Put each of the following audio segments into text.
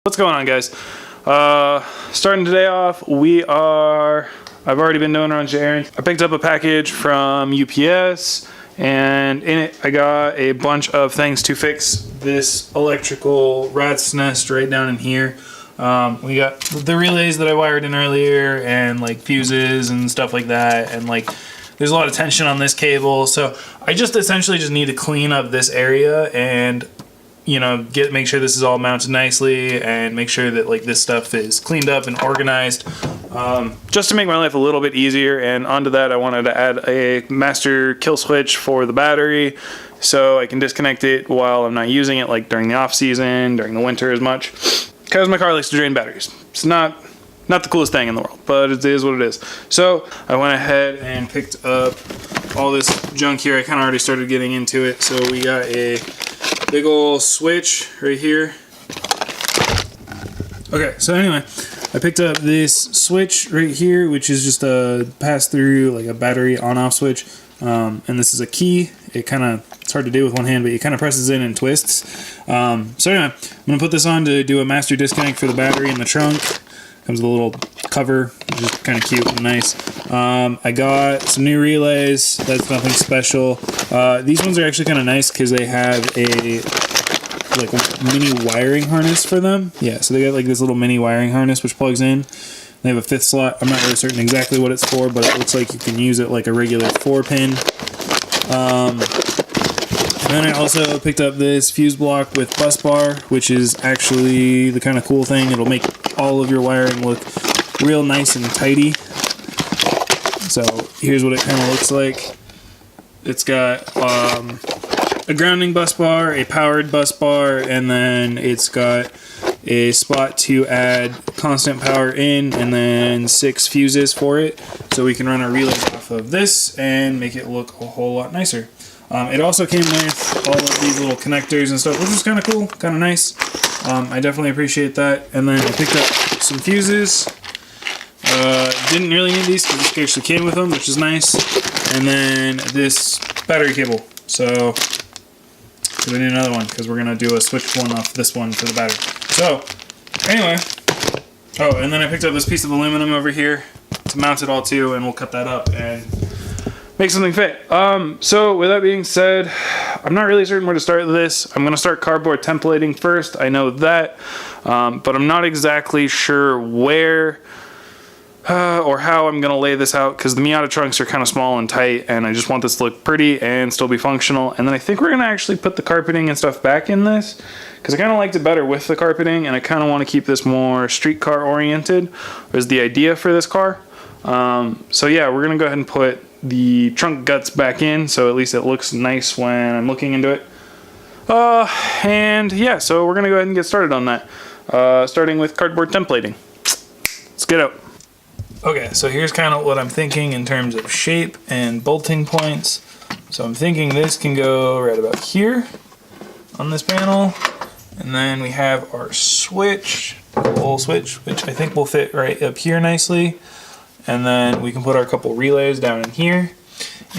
What's going on, guys? Starting today off, I've already been doing a bunch of errands. I picked up a package from UPS, and in it I got a bunch of things to fix this electrical rat's nest right down in here. We got the relays that I wired in earlier, and like fuses and stuff like that, and like there's a lot of tension on this cable, so I just essentially just need to clean up this area and, you know, make sure this is all mounted nicely and make sure that like this stuff is cleaned up and organized, just to make my life a little bit easier. And onto that, I wanted to add a master kill switch for the battery so I can disconnect it while I'm not using it, like during the off season, during the winter as much, because my car likes to drain batteries. It's not the coolest thing in the world, but it is what it is. So I went ahead and picked up all this junk here. I kind of already started getting into it. So we got a big old switch right here. Okay, so anyway, I picked up this switch right here, which is just a pass-through, like a battery on-off switch. And this is a key. It's hard to do with one hand, but it kind of presses in and twists. So anyway, I'm going to put this on to do a master disconnect for the battery in the trunk. Comes with a little cover, which is kind of cute and nice. I got some new relays. That's nothing special. These ones are actually kind of nice because they have a like mini wiring harness for them. Yeah, so they got like this little mini wiring harness which plugs in. They have a 5th slot. I'm not really certain exactly what it's for, but it looks like you can use it like a regular 4-pin. And then I also picked up this fuse block with Busbar, which is actually the kind of cool thing. It'll make all of your wiring look real nice and tidy. So here's what it kind of looks like. It's got a grounding bus bar, a powered bus bar, and then it's got a spot to add constant power in, and then 6 fuses for it. So we can run our relays off of this and make it look a whole lot nicer. It also came with all of these little connectors and stuff, which is kind of cool, kind of nice. I definitely appreciate that. And then I picked up some fuses. Didn't really need these because this actually came with them, which is nice. And then this battery cable. So we need another one because we're going to do a switch one off this one for the battery. So anyway, oh, and then I picked up this piece of aluminum over here to mount it all to, and we'll cut that up and make something fit. So with that being said, I'm not really certain where to start with this. I'm going to start cardboard templating first. I know that, but I'm not exactly sure where or how I'm going to lay this out, because the Miata trunks are kind of small and tight, and I just want this to look pretty and still be functional. And then I think we're going to actually put the carpeting and stuff back in this, because I kind of liked it better with the carpeting, and I kind of want to keep this more street car oriented, was the idea for this car. So yeah, we're going to go ahead and put the trunk guts back in, so at least it looks nice when I'm looking into it. And yeah, so we're gonna go ahead and get started on that, starting with cardboard templating. Let's get out. Okay, so here's kind of what I'm thinking in terms of shape and bolting points. So I'm thinking this can go right about here on this panel, and then we have our switch, whole switch, which I think will fit right up here nicely. And then we can put our couple relays down in here,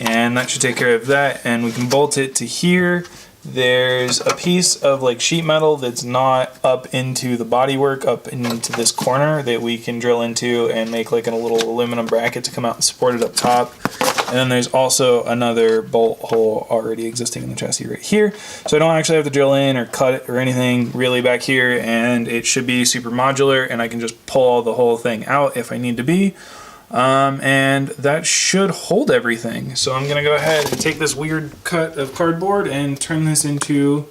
and that should take care of that. And we can bolt it to here. There's a piece of like sheet metal that's not up into the bodywork, up into this corner, that we can drill into and make like a little aluminum bracket to come out and support it up top. And then there's also another bolt hole already existing in the chassis right here. So I don't actually have to drill in or cut it or anything really back here, and it should be super modular, and I can just pull the whole thing out if I need to be. And that should hold everything. So I'm gonna go ahead and take this weird cut of cardboard and turn this into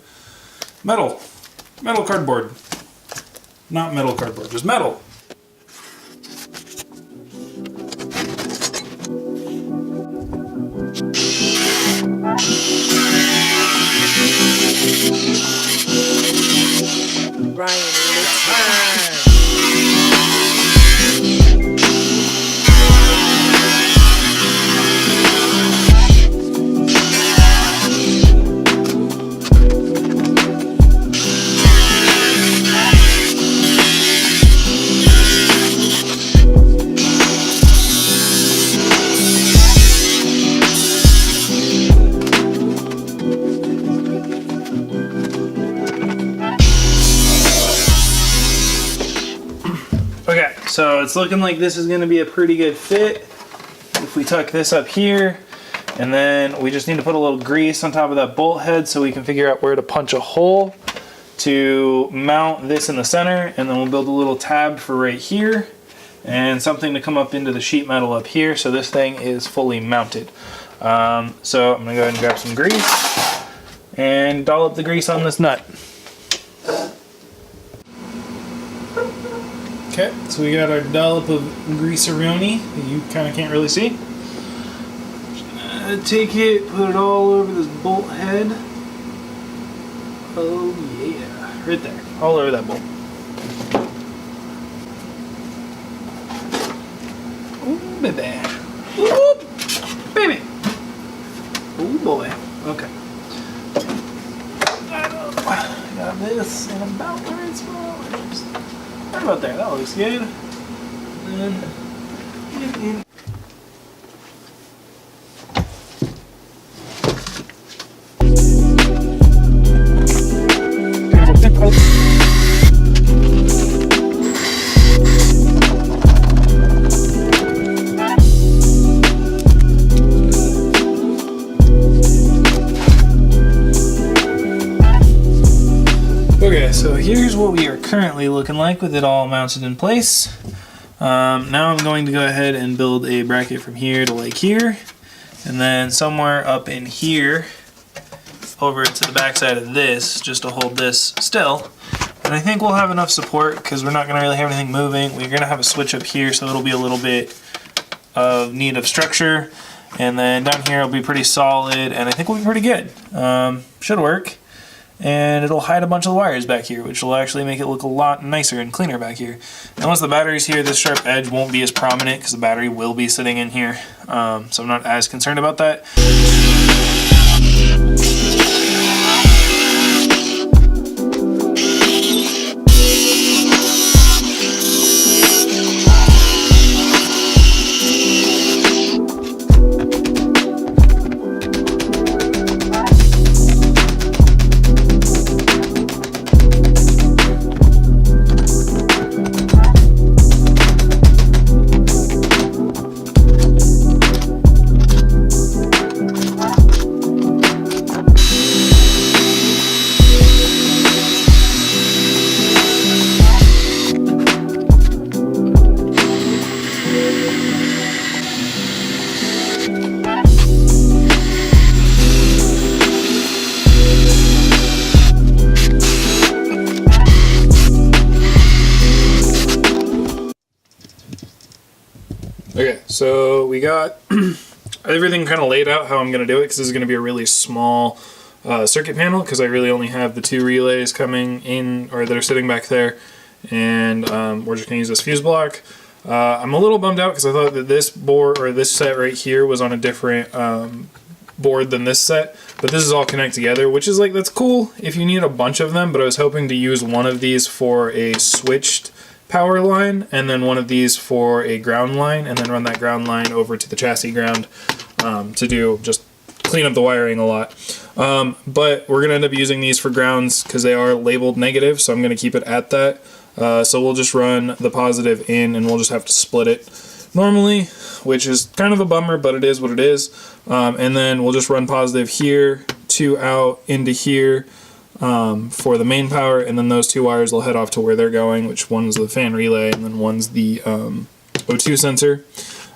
metal cardboard. Not metal cardboard, just metal. Okay, so it's looking like this is going to be a pretty good fit. If we tuck this up here, and then we just need to put a little grease on top of that bolt head so we can figure out where to punch a hole to mount this in the center, and then we'll build a little tab for right here and something to come up into the sheet metal up here so this thing is fully mounted. So I'm going to go ahead and grab some grease and dollop the grease on this nut. Okay, so we got our dollop of greaseroni that you kind of can't really see. Just gonna take it, put it all over this bolt head. Oh yeah, right there, all over that bolt. Ooh, baby. Ooh, baby. Oh boy. Okay. I got this in about the right spot. Right about there, that looks good. And then okay, so here's what we are currently looking like with it all mounted in place. Now I'm going to go ahead and build a bracket from here to like here, and then somewhere up in here over to the back side of this just to hold this still. And I think we'll have enough support because we're not going to really have anything moving. We're going to have a switch up here, so it'll be a little bit of need of structure, and then down here it'll be pretty solid, and I think we'll be pretty good. Should work. And it'll hide a bunch of the wires back here, which will actually make it look a lot nicer and cleaner back here. And once the battery's here, this sharp edge won't be as prominent because the battery will be sitting in here. So I'm not as concerned about that. Okay, so we got everything kind of laid out how I'm going to do it, because this is going to be a really small circuit panel, because I really only have the 2 relays coming in, or that are sitting back there, and we're just going to use this fuse block. I'm a little bummed out because I thought that this board, or this set right here, was on a different board than this set, but this is all connect together, which is like, that's cool if you need a bunch of them, but I was hoping to use one of these for a switched power line, and then one of these for a ground line, and then run that ground line over to the chassis ground to do just clean up the wiring a lot. But we're gonna end up using these for grounds because they are labeled negative, so I'm gonna keep it at that. So we'll just run the positive in, and we'll just have to split it normally, which is kind of a bummer, but it is what it is. And then we'll just run positive here, 2 out into here, for the main power, and then those 2 wires will head off to where they're going, which one's the fan relay and then one's the O2 sensor.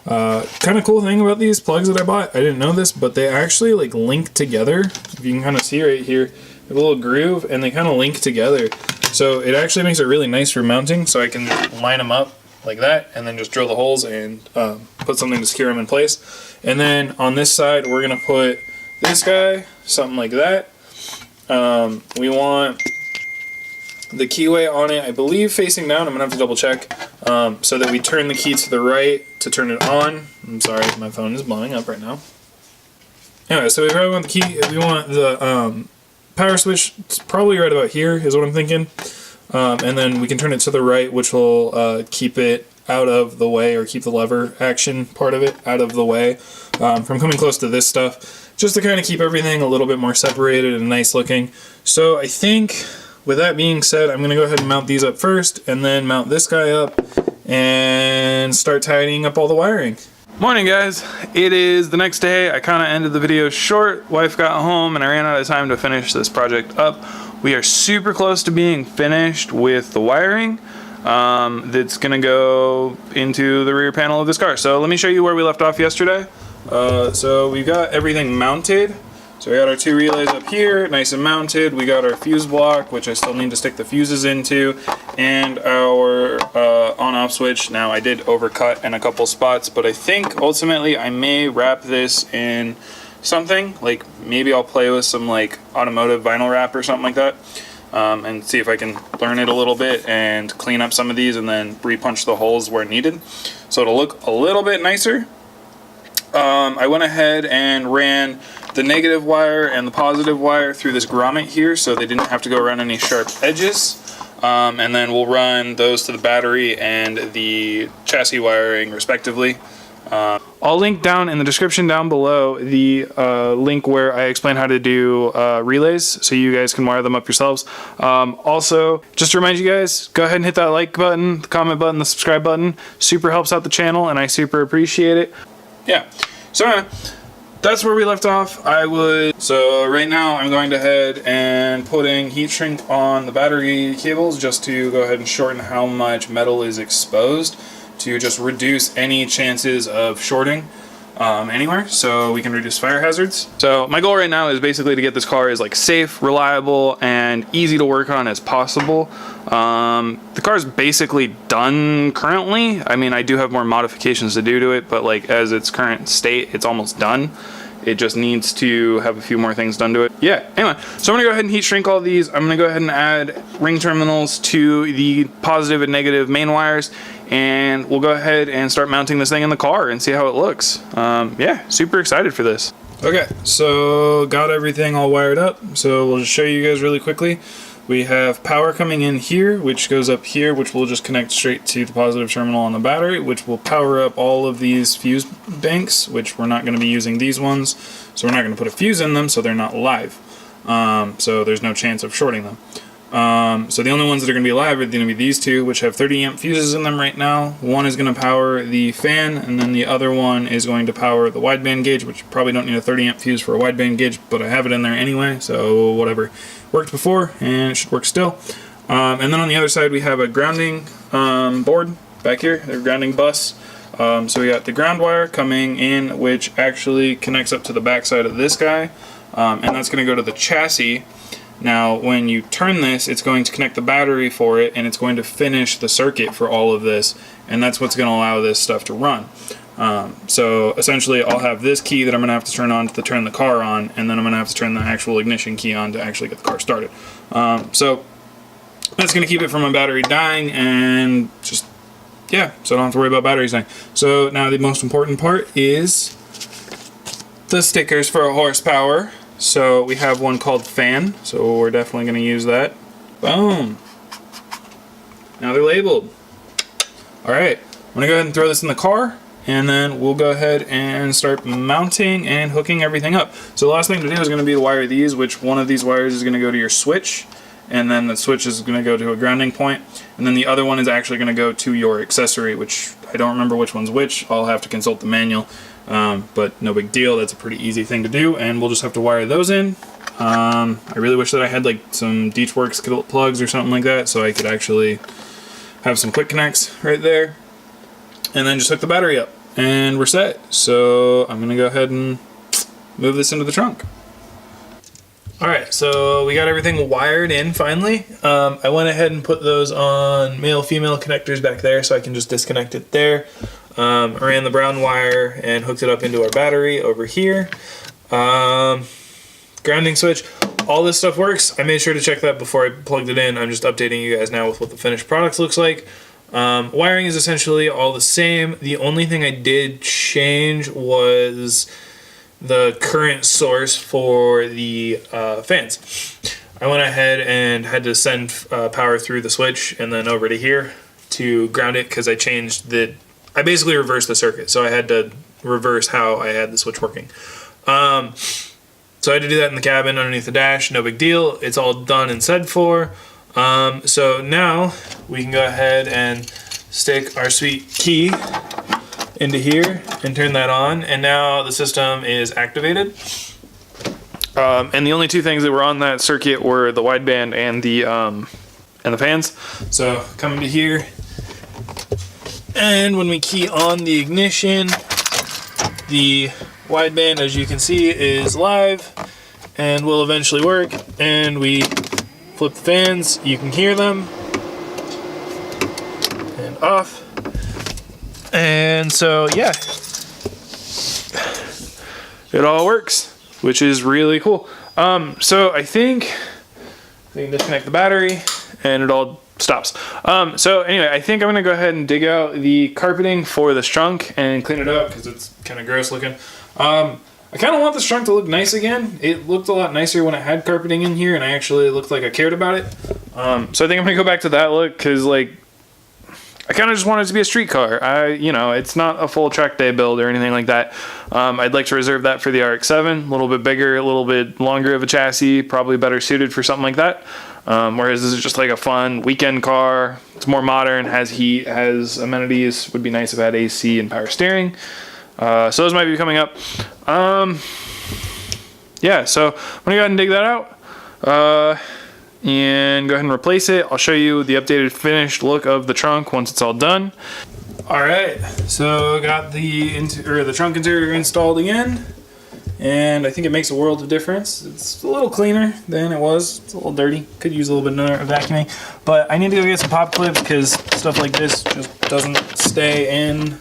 Kind of cool thing about these plugs that I bought, I didn't know this, but they actually like link together. If you can kind of see right here, they have a little groove and they kind of link together. So it actually makes it really nice for mounting, so I can line them up like that and then just drill the holes and put something to secure them in place. And then on this side we're going to put this guy, something like that. We want the keyway on it, I believe, facing down. I'm gonna have to double check, so that we turn the key to the right to turn it on. I'm sorry, my phone is blowing up right now. Anyway, so we probably want the key. We want the power switch. It's probably right about here, is what I'm thinking. And then we can turn it to the right, which will keep it out of the way, or keep the lever action part of it out of the way from coming close to this stuff. Just to kind of keep everything a little bit more separated and nice looking. So I think, with that being said, I'm going to go ahead and mount these up first, and then mount this guy up, and start tidying up all the wiring. Morning guys, it is the next day. I kind of ended the video short. Wife got home and I ran out of time to finish this project up. We are super close to being finished with the wiring that's gonna go into the rear panel of this car. So let me show you where we left off yesterday. So we've got everything mounted. So we got our 2 relays up here, nice and mounted. We got our fuse block, which I still need to stick the fuses into, and our on-off switch. Now I did overcut in a couple spots, but I think ultimately I may wrap this in something. Like maybe I'll play with some like automotive vinyl wrap or something like that, and see if I can learn it a little bit and clean up some of these and then repunch the holes where needed. So it'll look a little bit nicer. I went ahead and ran the negative wire and the positive wire through this grommet here so they didn't have to go around any sharp edges. And then we'll run those to the battery and the chassis wiring respectively. I'll link down in the description down below the link where I explain how to do relays so you guys can wire them up yourselves. Also, just to remind you guys, go ahead and hit that like button, the comment button, the subscribe button. Super helps out the channel and I super appreciate it. Yeah, so that's where we left off. So right now I'm going to head and putting heat shrink on the battery cables just to go ahead and shorten how much metal is exposed to just reduce any chances of shorting anywhere, so we can reduce fire hazards. So my goal right now is basically to get this car as like safe, reliable, and easy to work on as possible. The car is basically done currently. I mean, I do have more modifications to do to it, but like as its current state, it's almost done. It just needs to have a few more things done to it. Yeah, anyway, so I'm gonna go ahead and heat shrink all these. I'm gonna go ahead and add ring terminals to the positive and negative main wires, and we'll go ahead and start mounting this thing in the car and see how it looks. Yeah, super excited for this. Okay, so got everything all wired up. So we'll just show you guys really quickly. We have power coming in here, which goes up here, which will just connect straight to the positive terminal on the battery, which will power up all of these fuse banks, which we're not going to be using these ones. So we're not going to put a fuse in them, so they're not live. So there's no chance of shorting them. So the only ones that are going to be live are going to be these two, which have 30 amp fuses in them right now. One is going to power the fan, and then the other one is going to power the wideband gauge, which you probably don't need a 30 amp fuse for a wideband gauge, but I have it in there anyway, so whatever. Worked before, and it should work still. And then on the other side we have a grounding board back here, the grounding bus. So we got the ground wire coming in, which actually connects up to the back side of this guy, and that's going to go to the chassis. Now when you turn this, it's going to connect the battery for it, and it's going to finish the circuit for all of this, and that's what's going to allow this stuff to run. So essentially I'll have this key that I'm going to have to turn on to turn the car on, and then I'm going to have to turn the actual ignition key on to actually get the car started. So that's going to keep it from my battery dying, and just, yeah, so I don't have to worry about batteries dying. So now the most important part is the stickers for horsepower. So we have one called fan, so we're definitely going to use that. Boom. Now they're labeled. Alright, I'm going to go ahead and throw this in the car, and then we'll go ahead and start mounting and hooking everything up. So the last thing to do is going to be to wire these, which one of these wires is going to go to your switch, and then the switch is going to go to a grounding point, and then the other one is actually going to go to your accessory, which I don't remember which one's which. I'll have to consult the manual, but no big deal. That's a pretty easy thing to do, and we'll just have to wire those in. I really wish that I had like some Deechworks plugs or something like that, so I could actually have some quick connects right there, and then just hook the battery up, and we're set. So I'm gonna go ahead and move this into the trunk. Alright, so we got everything wired in finally. I went ahead and put those on male-female connectors back there, so I can just disconnect it there. I ran the brown wire and hooked it up into our battery over here. Grounding switch, all this stuff works. I made sure to check that before I plugged it in. I'm just updating you guys now with what the finished product looks like. Wiring is essentially all the same. The only thing I did change was the current source for the fans. I went ahead and had to send power through the switch and then over to here to ground it, because I basically reversed the circuit, so I had to reverse how I had the switch working. So I had to do that in the cabin underneath the dash, no big deal. It's all done and said for. So now we can go ahead and stick our sweet key into here and turn that on, and now the system is activated. And the only two things that were on that circuit were the wideband and the fans. So come to here, and when we key on the ignition, the wideband, as you can see, is live and will eventually work. And we flip the fans, you can hear them, and off. And so yeah, it all works, which is really cool. So I think we can disconnect the battery and it all stops. So anyway, I think I'm gonna go ahead and dig out the carpeting for this trunk and clean it up because it's kind of gross looking. I kind of want this trunk to look nice again. It looked a lot nicer when it had carpeting in here, and I actually looked like I cared about it. So I think I'm gonna go back to that look because, like, I kind of just want it to be a street car. You know, it's not a full track day build or anything like that. I'd like to reserve that for the RX-7, a little bit bigger, a little bit longer of a chassis, probably better suited for something like that. Whereas this is just like a fun weekend car. It's more modern, has heat, has amenities. Would be nice if it had AC and power steering. So those might be coming up. Yeah, so I'm gonna go ahead and dig that out. And go ahead and replace it. I'll show you the updated finished look of the trunk once it's all done. All right, so got the trunk interior installed again, and I think it makes a world of difference. It's a little cleaner than it was. It's a little dirty. Could use a little bit of vacuuming, but I need to go get some pop clips because stuff like this just doesn't stay in.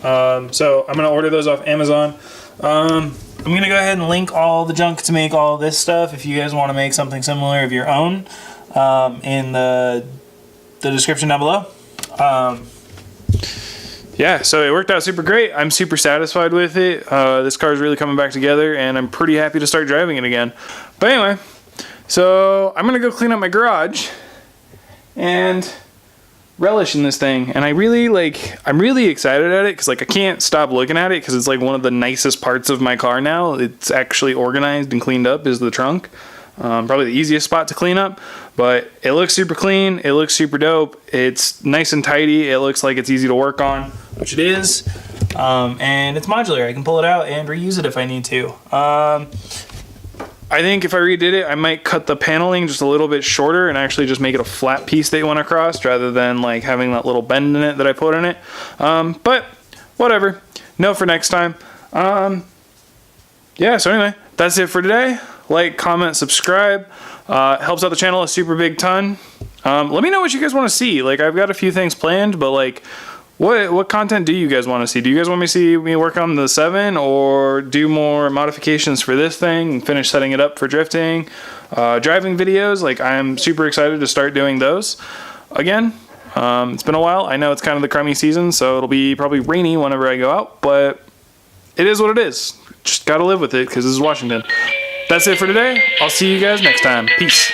So I'm gonna order those off Amazon. I'm gonna go ahead and link all the junk to make all this stuff if you guys want to make something similar of your own in the description down below. Yeah, so it worked out super great. I'm super satisfied with it. This car is really coming back together, and I'm pretty happy to start driving it again. But anyway, so I'm gonna go clean up my garage and relish in this thing, and I'm really excited at it because, like, I can't stop looking at it because it's like one of the nicest parts of my car now. It's actually organized and cleaned up is the trunk. Probably the easiest spot to clean up, but it looks super clean. It looks super dope. It's nice and tidy. It looks like it's easy to work on, which it is. And it's modular. I can pull it out and reuse it if I need to. I think if I redid it, I might cut the paneling just a little bit shorter and actually just make it a flat piece that went across rather than like having that little bend in it that I put in it. But whatever. Note for next time. Yeah, so anyway, that's it for today. Like, comment, subscribe. Helps out the channel a super big ton. Let me know what you guys want to see. Like, I've got a few things planned, but like, what content do you guys want to see? Do you guys want me to see me work on the 7 or do more modifications for this thing and finish setting it up for drifting? Driving videos, like, I'm super excited to start doing those again. It's been a while. I know it's kind of the crummy season, so it'll be probably rainy whenever I go out, but it is what it is. Just gotta live with it because this is Washington. That's it for today. I'll see you guys next time. Peace.